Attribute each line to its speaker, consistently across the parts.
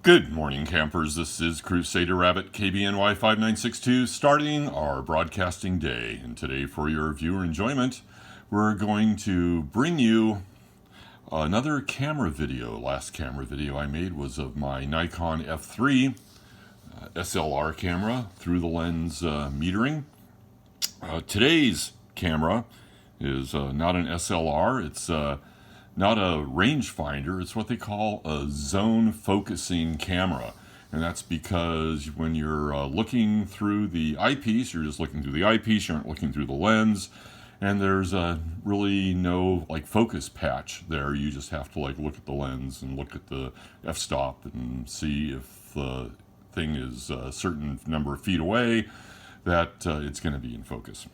Speaker 1: Good morning, campers. This is Crusader Rabbit KBNY 5962 starting our broadcasting day. And today, for your viewer enjoyment, we're going to bring you another camera video. Last camera video I made was of my Nikon F3 SLR camera through the lens metering. Today's camera is not an SLR. It's not a rangefinder. It's what they call a zone focusing camera. And that's because when you're looking through the eyepiece, you're just looking through the eyepiece, you aren't looking through the lens. And there's really no focus patch there. You just have to look at the lens and look at the f-stop and see if the thing is a certain number of feet away that it's going to be in focus.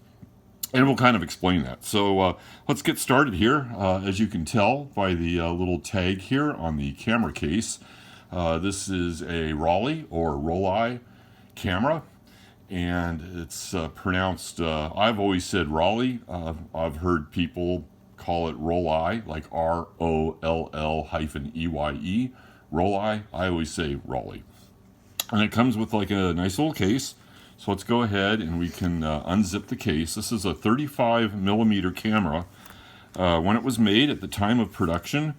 Speaker 1: And we'll kind of explain that. So let's get started here. As you can tell by the little tag here on the camera case, this is a Rollei or Rollei camera. And it's pronounced, I've always said Rollei. I've heard people call it Rollei, like R-O-L-L-E-Y-E. Rollei. I always say Rollei. And it comes with a nice little case. So let's go ahead and we can unzip the case. This is a 35 millimeter camera. When it was made at the time of production,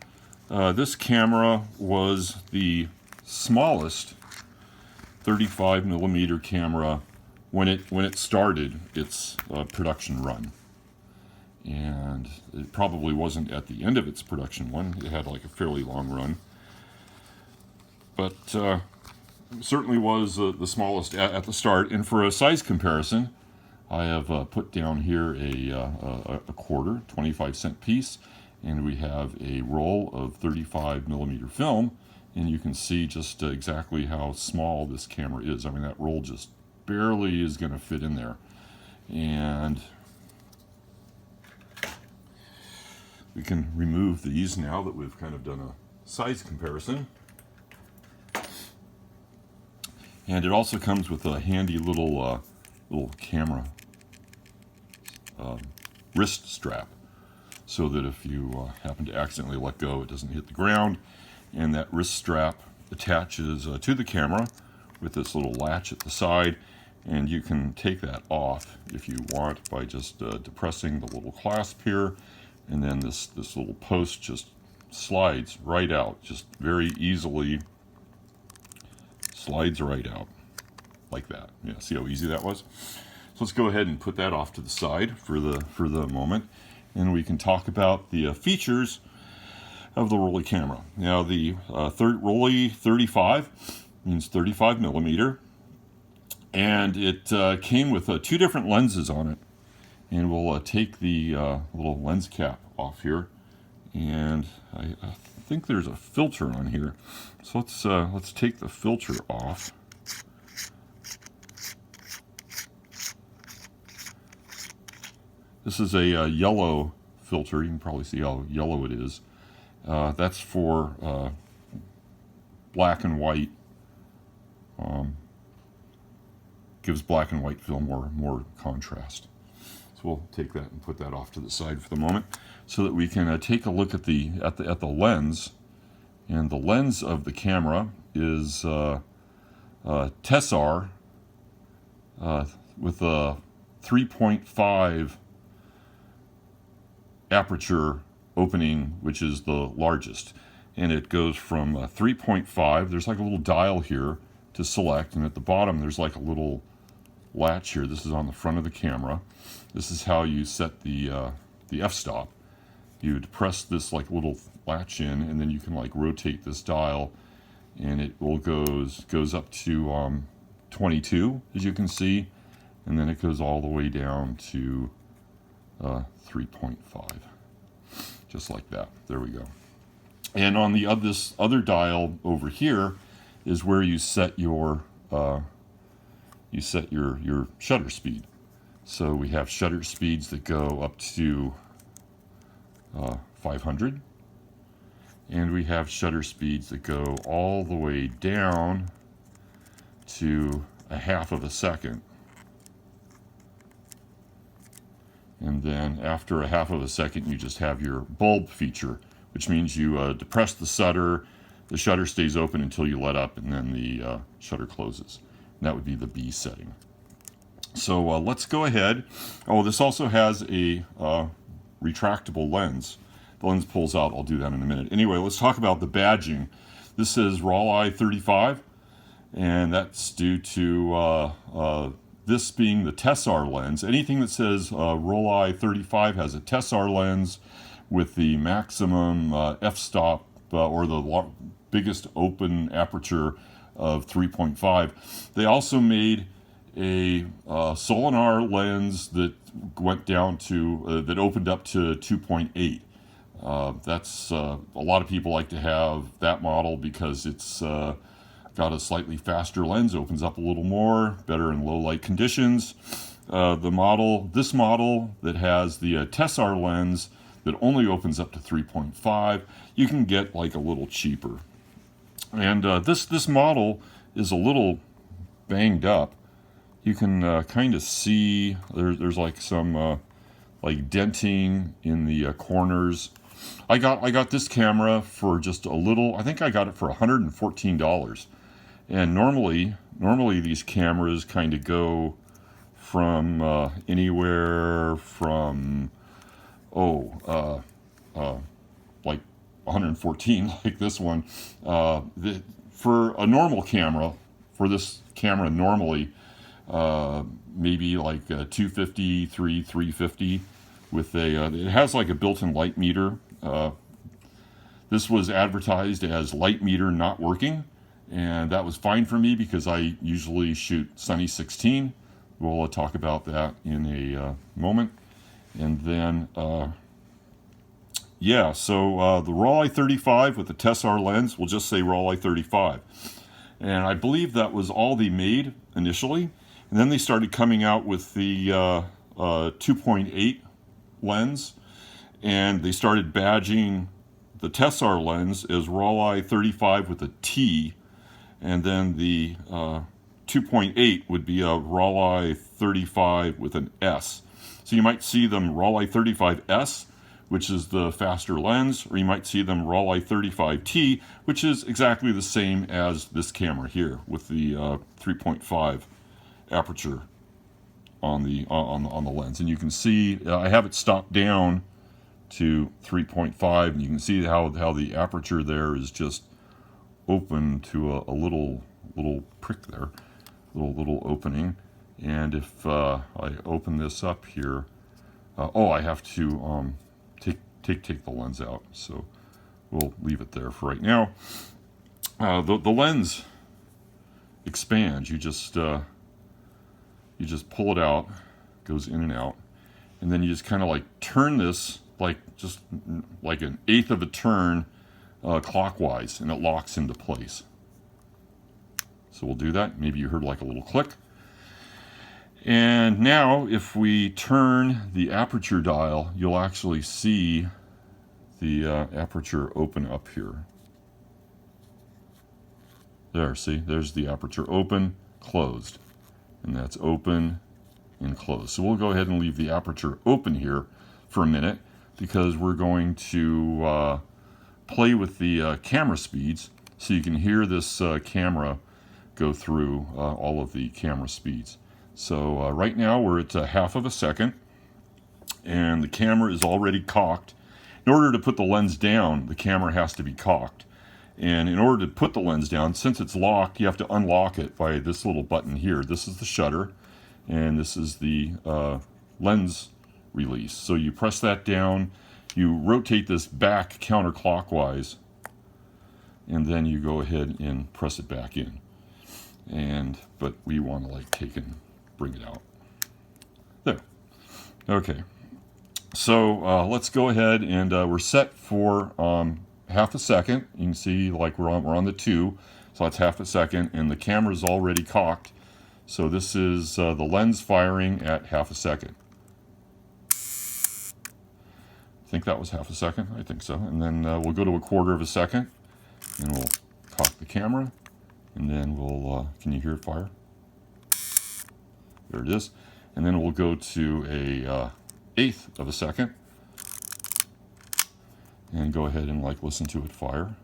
Speaker 1: this camera was the smallest 35 millimeter camera when it started its production run. And it probably wasn't at the end of its production run. It had a fairly long run. But certainly was the smallest at the start. And for a size comparison, I have put down here a quarter, 25-cent piece, and we have a roll of 35 millimeter film, and you can see just exactly how small this camera is. I mean, that roll just barely is going to fit in there. And we can remove these now that we've kind of done a size comparison. And it also comes with a handy little camera wrist strap, so that if you happen to accidentally let go, it doesn't hit the ground. And that wrist strap attaches to the camera with this little latch at the side, and you can take that off if you want by just depressing the little clasp here, and then this little post just slides right out, just very easily. Slides right out like that. Yeah, see how easy that was? So let's go ahead and put that off to the side for the moment, and we can talk about the features of the Rollei camera. Now, the Rollei 35 means 35 millimeter, and it came with two different lenses on it. And we'll take the little lens cap off here, and I think there's a filter on here. So let's take the filter off. This is a yellow filter. You can probably see how yellow it is. That's for black and white. Gives black and white film more contrast. So we'll take that and put that off to the side for the moment, so that we can take a look at the lens. And the lens of the camera is Tessar with a 3.5 aperture opening, which is the largest. And it goes from 3.5. There's a little dial here to select, and at the bottom there's a little latch here. This is on the front of the camera. This is how you set the f-stop. You depress this little latch in, and then you can rotate this dial, and it goes up to 22, as you can see, and then it goes all the way down to 3.5, just like that. There we go. And on this other dial over here is where you set your shutter speed. So we have shutter speeds that go up to 500, and we have shutter speeds that go all the way down to a half of a second. And then after a half of a second, you just have your bulb feature, which means you depress the shutter, the shutter stays open until you let up, and then the shutter closes. And that would be the B setting. So let's go ahead. Oh, this also has a retractable lens. The lens pulls out. I'll do that in a minute. Anyway, let's talk about the badging. This says Rollei 35, and that's due to this being the Tessar lens. Anything that says Rollei 35 has a Tessar lens with the maximum f-stop or the biggest open aperture of 3.5. They also made a Solinar lens that went down to that opened up to 2.8. That's a lot of people like to have that model because it's got a slightly faster lens, opens up a little more, better in low light conditions. This model that has the Tessar lens that only opens up to 3.5, you can get like a little cheaper. And this model is a little banged up. You can kind of see there's like some like denting in the corners. I got this camera for just a little. I think I got it for $114. And normally these cameras kind of go from anywhere from like 114, like this one. For a normal camera, for this camera normally, maybe like 250, 350 with a, it has like a built-in light meter. This was advertised as light meter not working, and that was fine for me because I usually shoot Sunny 16. We'll talk about that in a moment. And then, yeah, so the Rollei 35 with the Tessar lens, we'll just say Rollei 35. And I believe that was all they made initially. And then they started coming out with the 2.8 lens, and they started badging the Tessar lens as Rollei 35 with a T, and then the 2.8 would be a Rollei 35 with an S. So you might see them Rollei 35S, which is the faster lens, or you might see them Rollei 35T, which is exactly the same as this camera here with the 3.5 aperture on the lens. And you can see I have it stopped down to 3.5, and you can see how the aperture there is just open to a little prick there, little opening. And if I open this up here, I have to take the lens out, so we'll leave it there for right now. The lens expands. You just pull it out, goes in and out, and then you just kind of like turn this just like an eighth of a turn clockwise, and it locks into place. So we'll do that. Maybe you heard like a little click. And now if we turn the aperture dial, you'll actually see the aperture open up here. There, see, there's the aperture open, closed. And that's open and closed. So we'll go ahead and leave the aperture open here for a minute because we're going to play with the camera speeds so you can hear this camera go through all of the camera speeds. So right now we're at half of a second, and the camera is already cocked. In order to put the lens down, the camera has to be cocked. And in order to put the lens down, since it's locked, you have to unlock it by this little button here. This is the shutter, and this is the lens release. So you press that down, you rotate this back counterclockwise, and then you go ahead and press it back in. But we want to like take and bring it out. There. Okay. So let's go ahead, and we're set for half a second. You can see like we're on the 2, so that's half a second, and the camera's already cocked. So this is the lens firing at half a second. I think that was half a second. I think so. And then we'll go to a quarter of a second, and we'll cock the camera, and then we'll can you hear it fire? There it is. And then we'll go to a eighth of a second, and go ahead and like listen to it fire.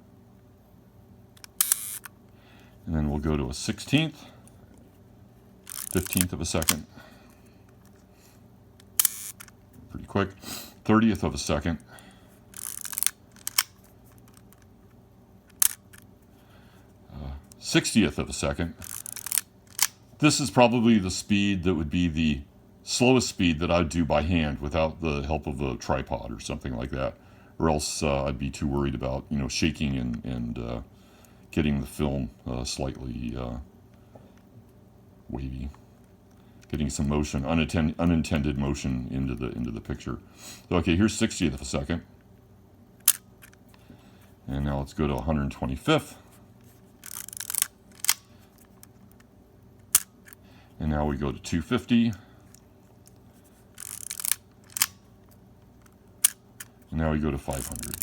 Speaker 1: And then we'll go to a 16th, 15th of a second, pretty quick, 30th of a second, 60th of a second. This is probably the speed that would be the slowest speed that I'd do by hand without the help of a tripod or something like that, or else I'd be too worried about, you know, shaking and getting the film slightly wavy, getting some motion, unintended motion into the picture. So, okay, here's 60th of a second, and now let's go to 125th, and now we go to 250. And now we go to 500.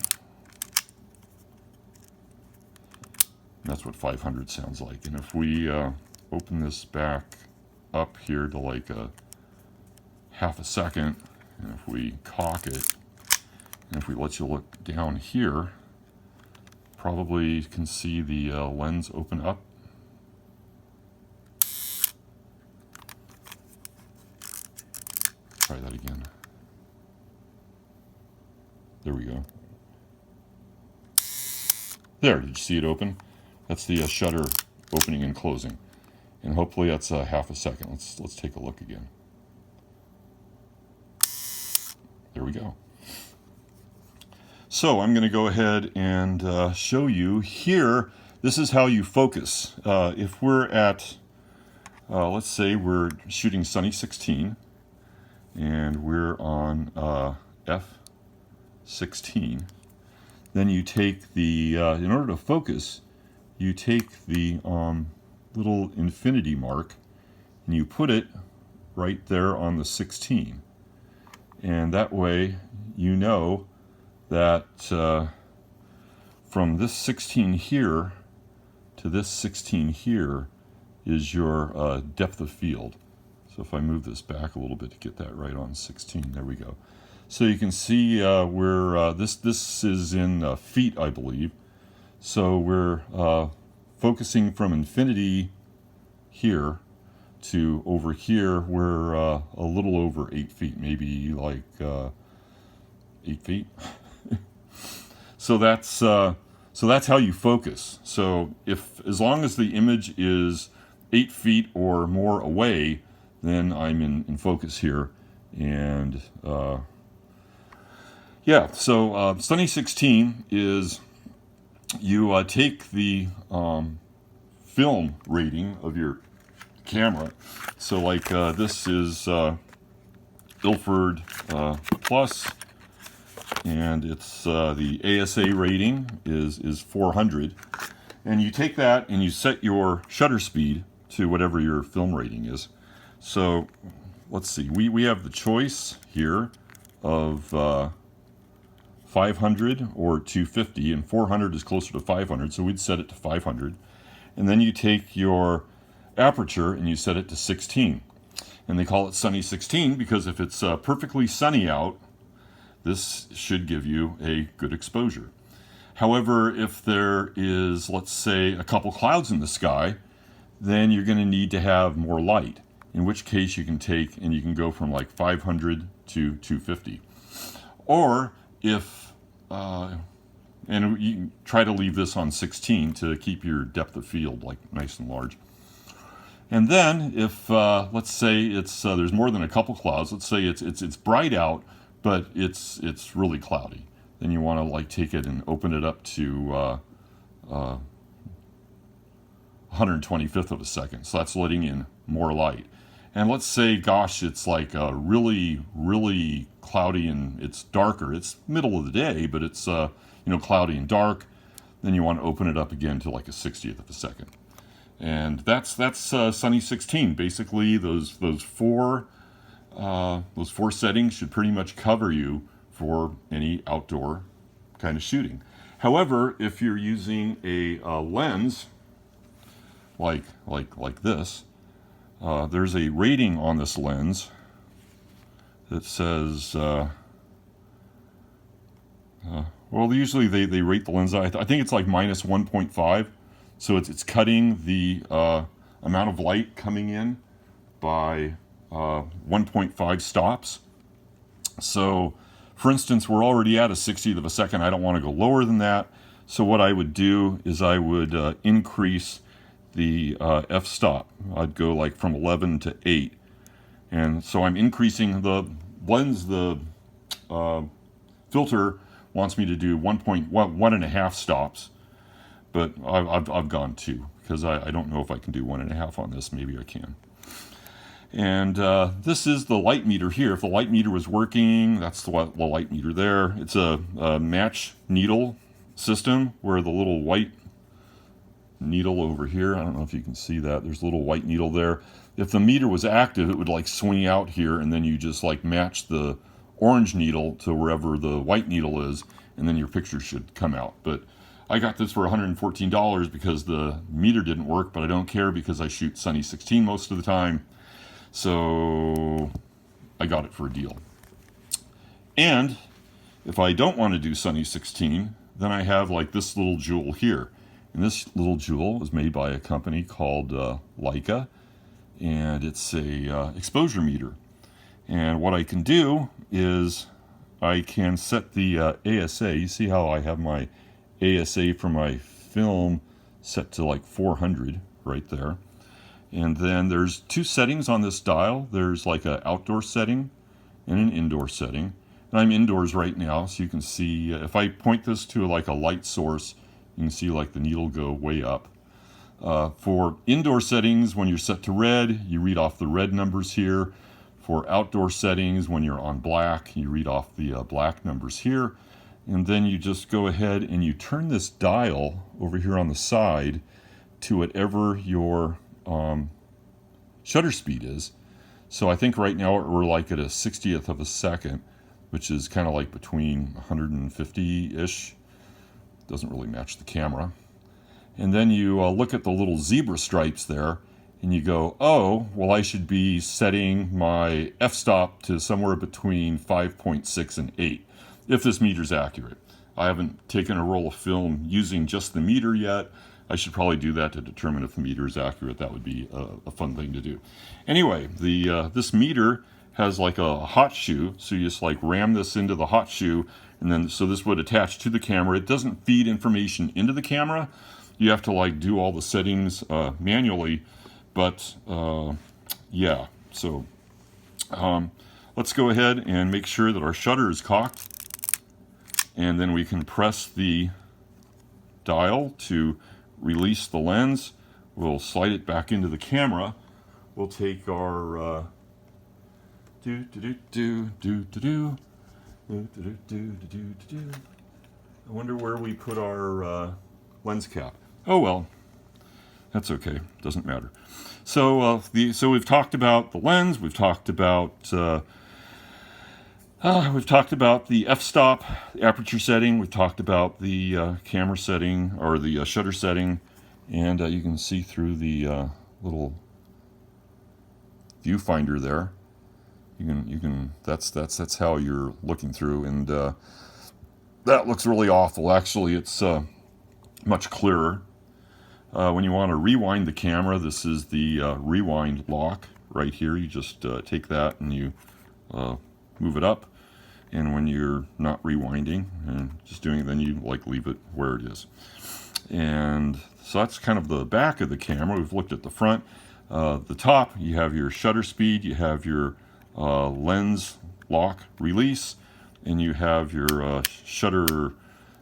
Speaker 1: And that's what 500 sounds like. And if we open this back up here to like a half a second, and if we cock it, and if we let you look down here, probably can see the lens open up. Try that again. There we go. There, did you see it open? That's the shutter opening and closing. And hopefully that's half a second. Let's take a look again. There we go. So I'm going to go ahead and show you here. This is how you focus. If we're at, let's say we're shooting Sunny 16, and we're on F16, then you take the, in order to focus, you take the little infinity mark and you put it right there on the 16. And that way you know that from this 16 here to this 16 here is your depth of field. So if I move this back a little bit to get that right on 16, there we go. So you can see where this is in feet, I believe. So we're focusing from infinity here to over here. We're a little over 8 feet, maybe like 8 feet. So that's how you focus. So as long as the image is 8 feet or more away, then I'm in focus here. And yeah, so Sunny 16 is you take the film rating of your camera. So like this is Ilford Plus, and it's the ASA rating is 400. And you take that and you set your shutter speed to whatever your film rating is. So let's see, we have the choice here of 500 or 250, and 400 is closer to 500, so we'd set it to 500. And then you take your aperture and you set it to 16. And they call it Sunny 16 because if it's perfectly sunny out, this should give you a good exposure. However, if there is, let's say, a couple clouds in the sky, then you're going to need to have more light, in which case you can take and you can go from like 500 to 250. Or if, and you try to leave this on 16 to keep your depth of field like nice and large. And then if, let's say it's, there's more than a couple clouds, let's say it's bright out, but it's really cloudy, then you want to like take it and open it up to 125th of a second. So that's letting in more light. And let's say, gosh, it's like really, really cloudy and it's darker. It's middle of the day, but it's cloudy and dark. Then you want to open it up again to like a 60th of a second. And that's Sunny 16. Basically, those four settings should pretty much cover you for any outdoor kind of shooting. However, if you're using a lens like this, there's a rating on this lens that says, well, usually they rate the lens. I think it's like minus 1.5. So it's cutting the amount of light coming in by 1.5 stops. So, for instance, we're already at a 60th of a second. I don't want to go lower than that. So what I would do is I would increase the f-stop. I'd go like from 11 to 8. And so I'm increasing the lens. The filter wants me to do 1.5 stops, but I've gone 2 because I don't know if I can do 1.5 on this. Maybe I can. And this is the light meter here. If the light meter was working, that's the light meter there. It's a match needle system where the little white needle over here, I don't know if you can see that, there's a little white needle there. If the meter was active, it would like swing out here, and then you just like match the orange needle to wherever the white needle is, and then your picture should come out. But I got this for $114 because the meter didn't work, but I don't care because I shoot Sunny 16 most of the time. So I got it for a deal. And if I don't want to do Sunny 16, then I have like this little jewel here. And this little jewel is made by a company called Leica, and it's a exposure meter. And what I can do is I can set the ASA. You see how I have my ASA for my film set to like 400 right there. And then there's 2 settings on this dial. There's like an outdoor setting and an indoor setting. And I'm indoors right now, so you can see if I point this to like a light source, you can see like the needle go way up. For indoor settings, when you're set to red, you read off the red numbers here. For outdoor settings, when you're on black, you read off the black numbers here. And then you just go ahead and you turn this dial over here on the side to whatever your shutter speed is. So I think right now we're like at a 60th of a second, which is kind of like between 150-ish. Doesn't really match the camera. And then you look at the little zebra stripes there, and you go, oh, well, I should be setting my f-stop to somewhere between 5.6 and 8, if this meter's accurate. I haven't taken a roll of film using just the meter yet. I should probably do that to determine if the meter is accurate. That would be a fun thing to do. Anyway, this meter has like a hot shoe, so you just like ram this into the hot shoe, and then so this would attach to the camera. It doesn't feed information into the camera. You have to like do all the settings manually, but yeah. So let's go ahead and make sure that our shutter is cocked, and then we can press the dial to release the lens. We'll slide it back into the camera. We'll take our I wonder where we put our lens cap. Oh well, that's okay. Doesn't matter. So we've talked about the lens. We've talked about the f-stop, the aperture setting. We've talked about the camera setting or the shutter setting, and you can see through the little viewfinder there. You can that's how you're looking through, and that looks really awful. Actually, it's much clearer. When you want to rewind the camera, this is the rewind lock right here. You just take that and you move it up, and when you're not rewinding and just doing it, then you like leave it where it is. And so that's kind of the back of the camera. We've looked at the front. The top, you have your shutter speed, you have your lens lock release, and you have your shutter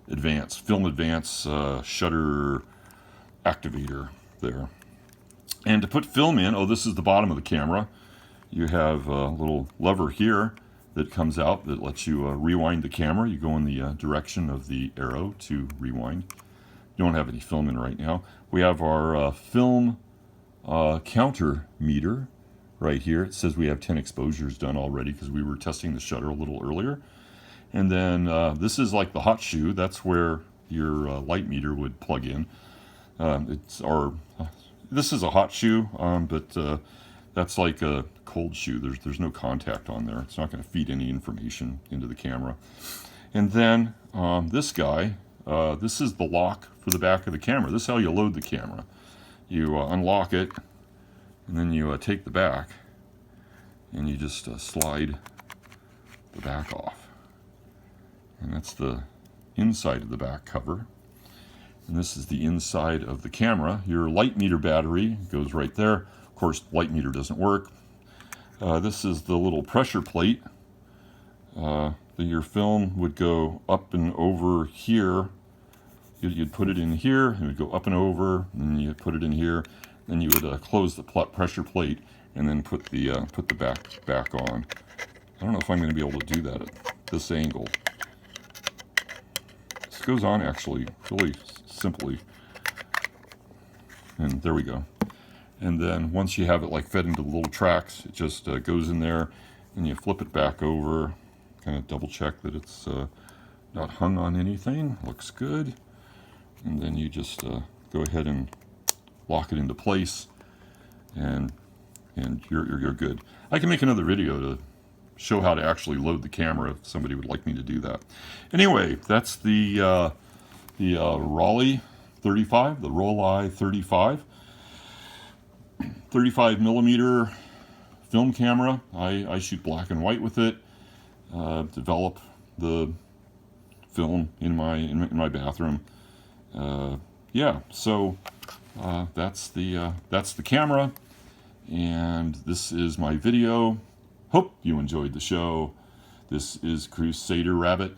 Speaker 1: advance, film advance shutter activator there. And to put film in, this is the bottom of the camera. You have a little lever here that comes out that lets you rewind the camera. You go in the direction of the arrow to rewind. You don't have any film in right now. We have our film counter meter right here. It says we have 10 exposures done already because we were testing the shutter a little earlier. And then this is like the hot shoe. That's where your light meter would plug in. This is a hot shoe, but that's like a cold shoe. There's no contact on there. It's not going to feed any information into the camera. And then this guy, This is the lock for the back of the camera. This is how you load the camera. You unlock it, and then you take the back, and you just slide the back off. And that's the inside of the back cover. And this is the inside of the camera. Your light meter battery goes right there. Of course, light meter doesn't work. This is the little pressure plate. Your film would go up and over here. You'd put it in here, it would go up and over, and then you'd put it in here. Then you would close the pressure plate, and then put the back on. I don't know if I'm going to be able to do that at this angle. This goes on actually really simply, and there we go. And then once you have it like fed into the little tracks, it just goes in there, and you flip it back over, kind of double check that it's not hung on anything. Looks good. And then you just go ahead and lock it into place, and you're good. I can make another video to show how to actually load the camera if somebody would like me to do that. Anyway, that's the Rollei 35, the Rollei 35 millimeter film camera. I shoot black and white with it. Develop the film in my bathroom. Yeah, so that's the camera, and this is my video. Hope you enjoyed the show. This is Crusader Rabbit,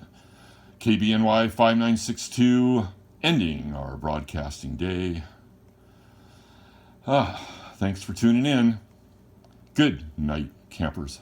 Speaker 1: KBNY 5962, ending our broadcasting day. Thanks for tuning in. Good night, campers.